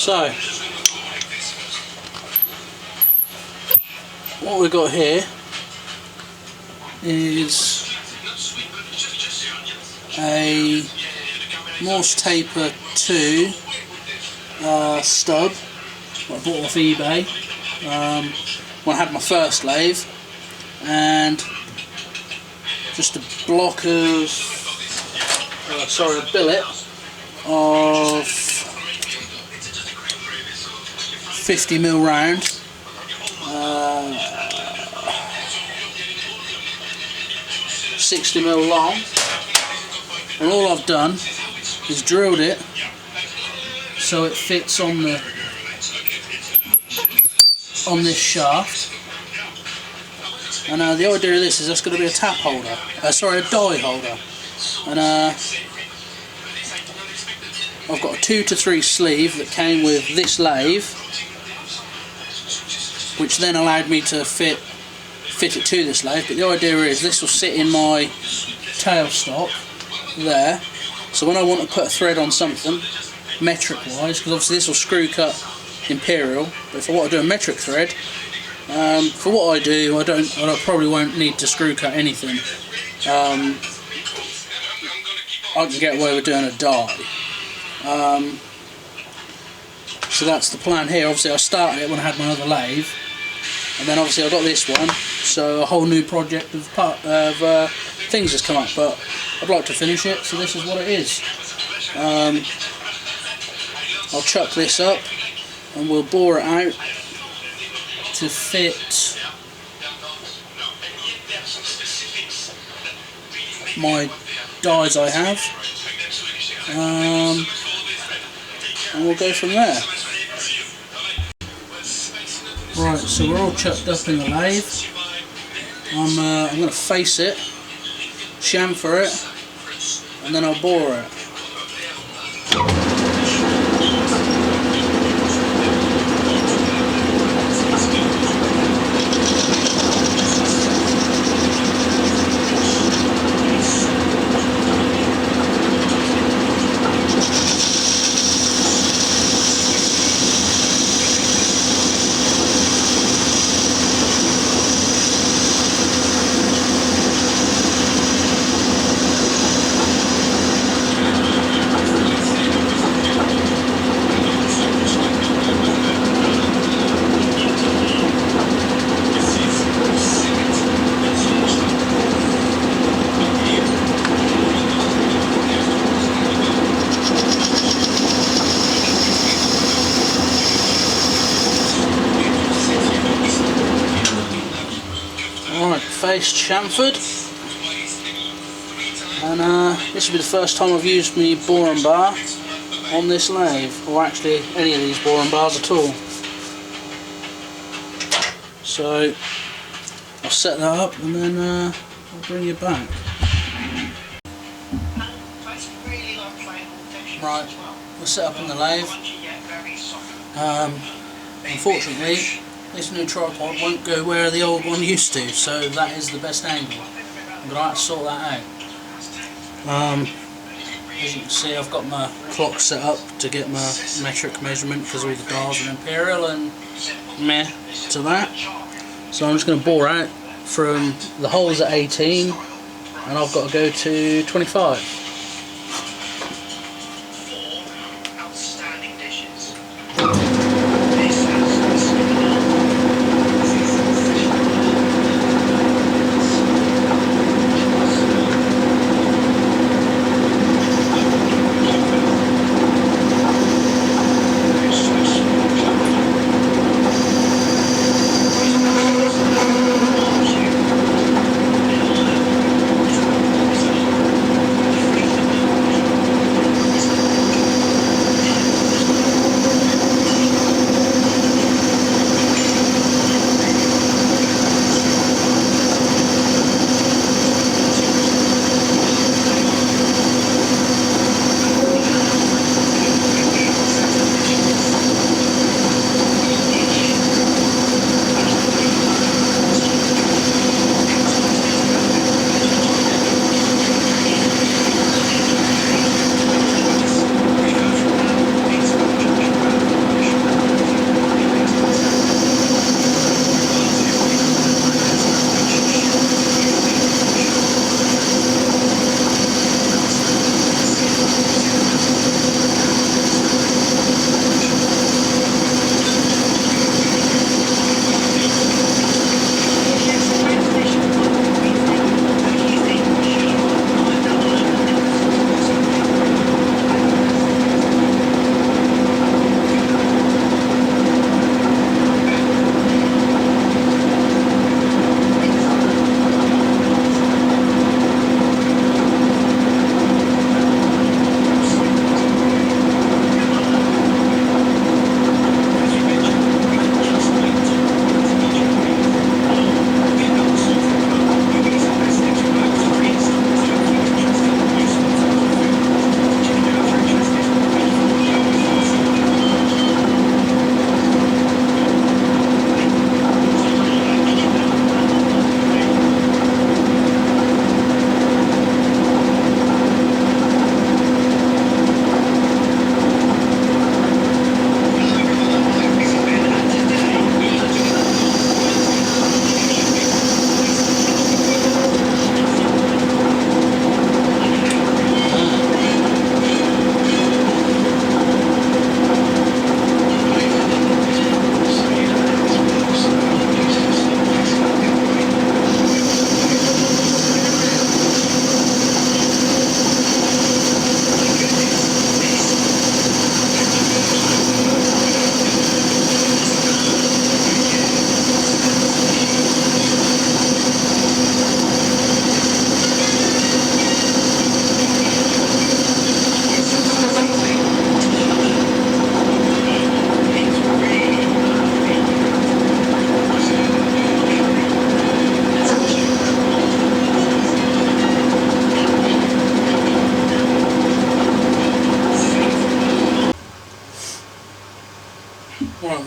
So, what we've got here is a Morse Taper 2 stub that I bought off eBay when I had my first lathe, and just a block of, a billet of 50mm round, 60mm long, and all I've done is drilled it so it fits on this shaft. And the idea of this is that's going to be a tap holder, a die holder, and I've got a 2 to 3 sleeve that came with this lathe, which then allowed me to fit it to this lathe. But the idea is this will sit in my tailstock there, so when I want to put a thread on something metric wise, because obviously this will screw cut imperial, but if I want to do a metric thread, for what I do, I probably won't need to screw cut anything. I can get away with doing a die. So that's the plan here. Obviously I started it when I had my other lathe, and then obviously I got this one, so a whole new project of things has come up, but I'd like to finish it, so this is what it is. I'll chuck this up and we'll bore it out to fit my dies I have, and we'll go from there. Right, so we're all chucked up in the lathe. I'm going to face it, chamfer it, and then I'll bore it. Face chamfered, and this will be the first time I've used my boring bar on this lathe, or actually any of these boring bars at all. So I'll set that up and then I'll bring you back. Right, we're set up in the lathe. Unfortunately, this new tripod won't go where the old one used to, so that is the best angle. I'm going to have to sort that out. As you can see, I've got my clock set up to get my metric measurement because all the dials are imperial and meh to that. So I'm just going to bore out from the holes at 18, and I've got to go to 25.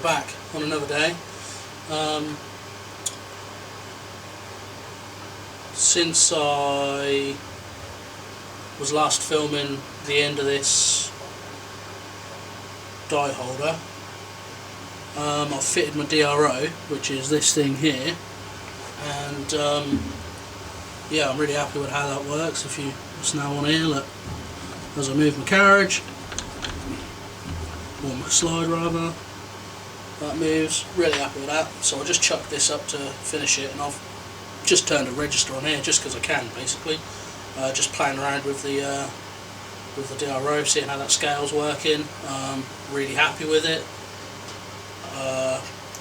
back on another day. Since I was last filming the end of this die holder, I've fitted my DRO, which is this thing here, and yeah, I'm really happy with how that works. If you just now want to hear, look, as I move my carriage, or my slide rather, that moves, really happy with that. So I just chucked this up to finish it, and I've just turned a register on here just because I can, basically. Just playing around with the DRO, seeing how that scale's working. Really happy with it.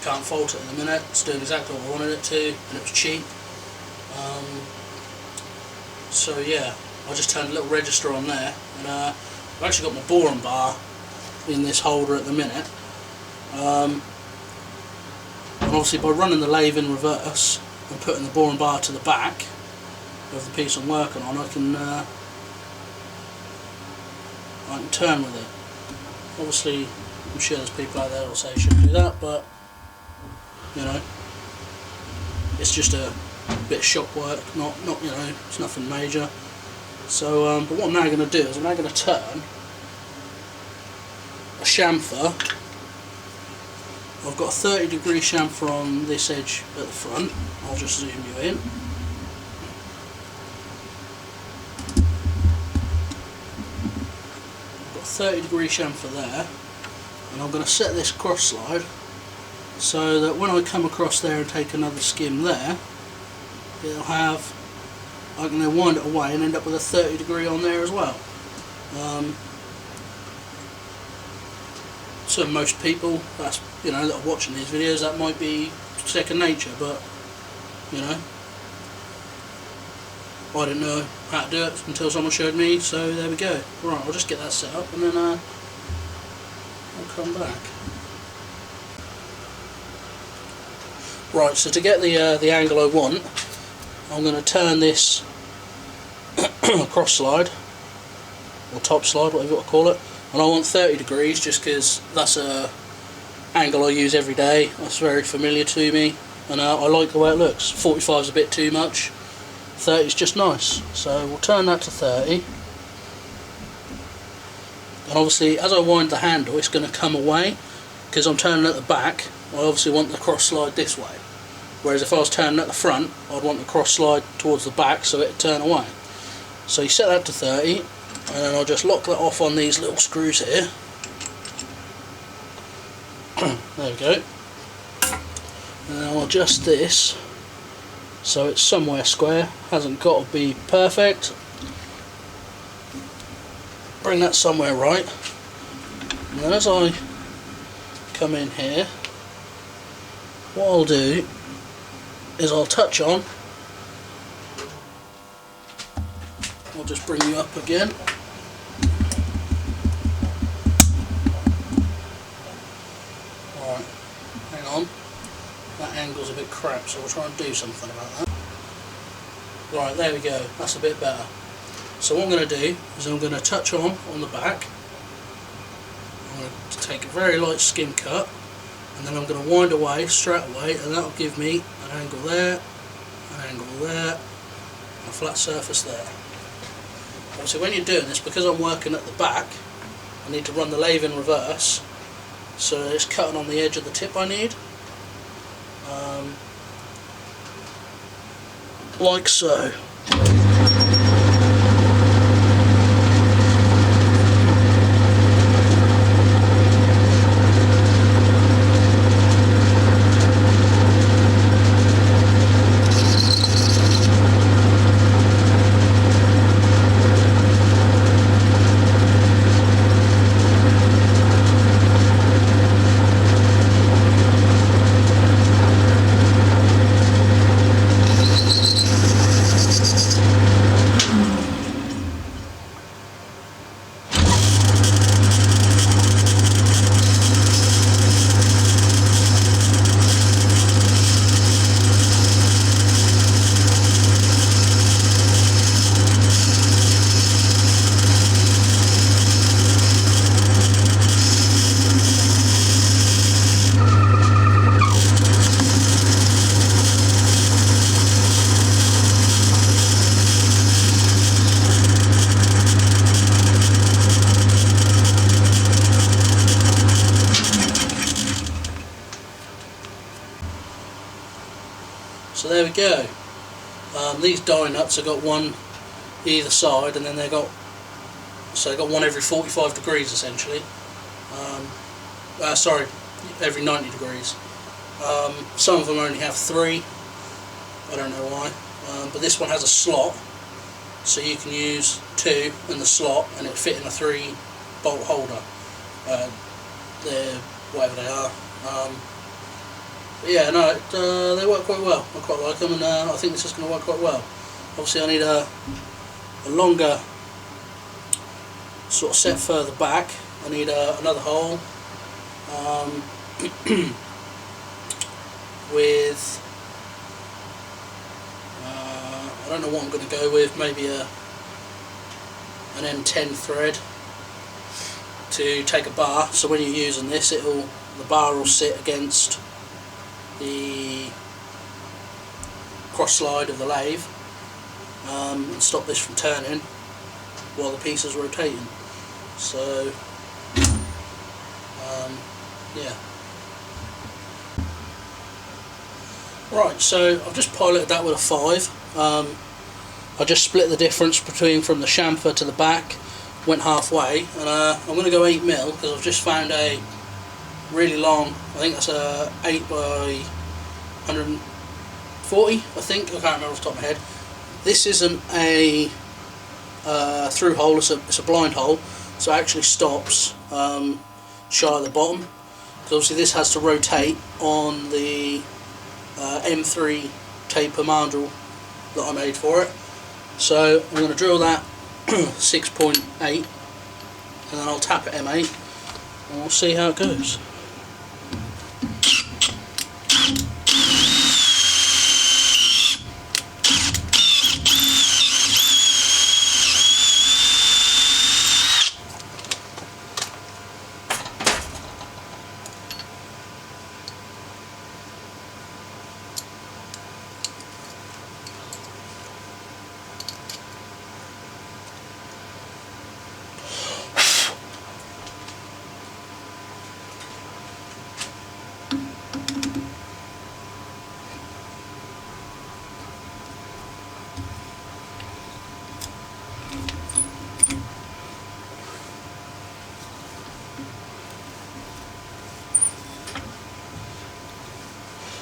Can't fault it in a minute. It's doing exactly what I wanted it to, and it was cheap. So yeah, I just turned a little register on there, and I've actually got my boring bar in this holder at the minute. And obviously by running the lathe in reverse and putting the boring bar to the back of the piece I'm working on, I can turn with it. Obviously, I'm sure there's people out there that will say you shouldn't do that, but you know, it's just a bit of shop work, not you know, it's nothing major. So, but what I'm now going to do is I'm now going to turn a chamfer. I've got a 30-degree chamfer on this edge at the front. I'll just zoom you in. I've got a 30-degree chamfer there, and I'm going to set this cross slide so that when I come across there and take another skim there, it'll have, I can then wind it away and end up with a 30-degree on there as well. So most people, that's, you know, that are watching these videos, that might be second nature, but you know, I didn't know how to do it until someone showed me, so there we go. Right, I'll just get that set up and then I'll come back. Right, so to get the angle I want, I'm going to turn this cross slide, or top slide, whatever you want to call it, and I want 30 degrees just because that's a angle I use every day. That's very familiar to me, and I like the way it looks. 45 is a bit too much, 30 is just nice, so we'll turn that to 30. And obviously as I wind the handle, it's going to come away because I'm turning at the back. I obviously want the cross slide this way, whereas if I was turning at the front, I'd want the cross slide towards the back so it'd turn away. So you set that to 30, and then I'll just lock that off on these little screws here. There we go. And then I'll adjust this so it's somewhere square, hasn't got to be perfect. Bring that somewhere right, and then as I come in here, what I'll do is I'll touch on, I'll just bring you up again. Alright, hang on, that angle's a bit crap, so we'll try and do something about that. Right, there we go, that's a bit better. So what I'm going to do is I'm going to touch on the back, I'm going to take a very light skim cut, and then I'm going to wind away straight away, and that will give me an angle there, an angle there, and a flat surface there. Obviously when you're doing this, because I'm working at the back, I need to run the lathe in reverse so that it's cutting on the edge of the tip I need, like so. go. These die nuts have got one either side, and then they've got one every 45 degrees essentially. Sorry, every 90 degrees. Some of them only have 3. I don't know why, but this one has a slot, so you can use 2 in the slot, and it'll fit in a 3 bolt holder. They're whatever they are. But yeah, no, they work quite well. I quite like them, and I think this is going to work quite well. Obviously, I need a longer sort of set further back. I need another hole with. I don't know what I'm going to go with. Maybe an M10 thread to take a bar. So when you're using this, the bar will sit against the cross slide of the lathe and stop this from turning while the piece is rotating. So yeah. Right, so I've just piloted that with a 5. I just split the difference from the chamfer to the back, went halfway, and I'm going to go 8mm because I've just found a really long, I think that's a 8 by 140, I think, I can't remember off the top of my head. This isn't a through hole, it's a blind hole, so it actually stops shy of the bottom, because obviously this has to rotate on the M3 taper mandrel that I made for it. So I'm going to drill that 6.8, and then I'll tap at M8 and we'll see how it goes.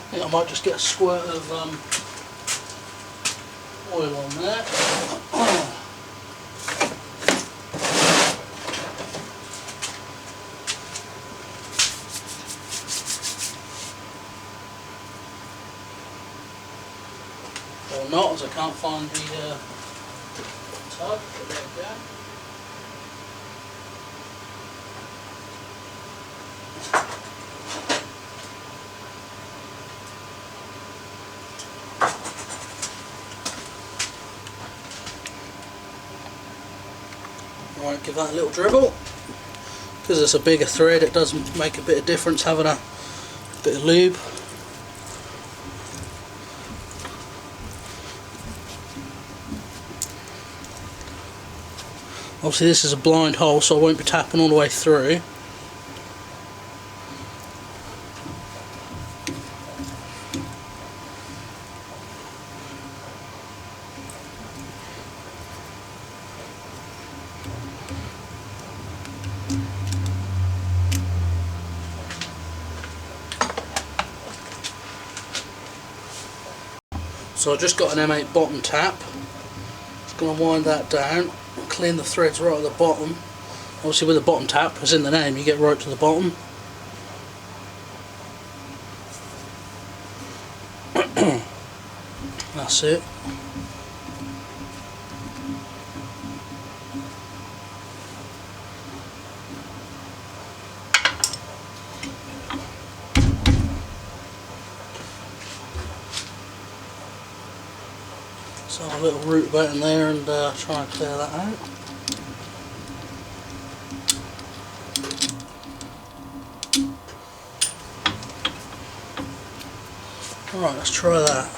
I think I might just get a squirt of oil on there. Or not, as I can't find the tub, but there we go. Right, give that a little dribble. Because it's a bigger thread, it does make a bit of difference having a bit of lube. Obviously this is a blind hole, so I won't be tapping all the way through. So I just got an M8 bottom tap. Just going to wind that down and clean the threads right at the bottom. Obviously with a bottom tap, as in the name, you get right to the bottom. That's it. So a little root about in there and try and clear that out. Alright, let's try that.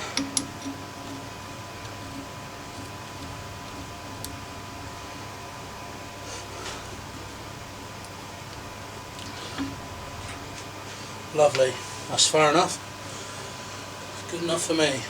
Lovely, that's fair enough. Good enough for me.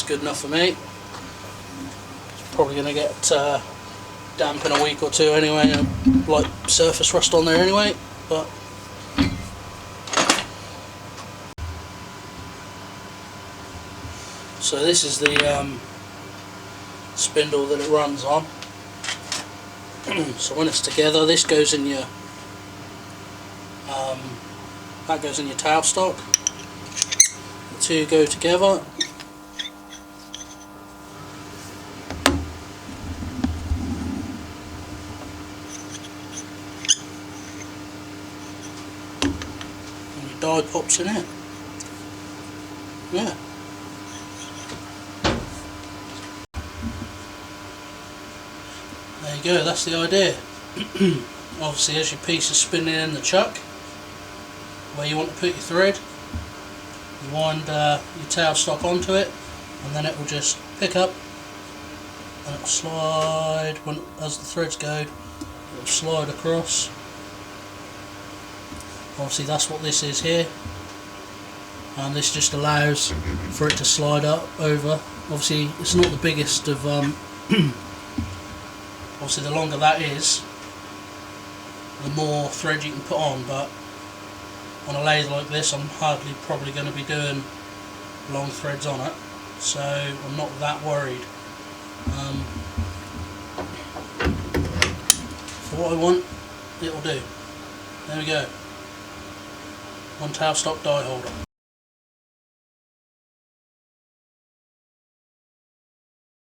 that's good enough for me. It's probably going to get damp in a week or two anyway, and like surface rust on there anyway, but so this is the spindle that it runs on. So when it's together, this goes in your that goes in your tailstock. The two go together. And your die pops in it. Yeah. There you go, that's the idea. Obviously, as your piece is spinning in the chuck, where you want to put your thread, you wind your tailstock onto it, and then it will just pick up and it will slide as the threads go. It will slide across. Obviously, that's what this is here, and this just allows for it to slide up over. Obviously, it's not the biggest of. Obviously, the longer that is, the more thread you can put on, but on a lathe like this, I'm probably going to be doing long threads on it, so I'm not that worried. For what I want, it'll do. There we go. One tailstock die holder.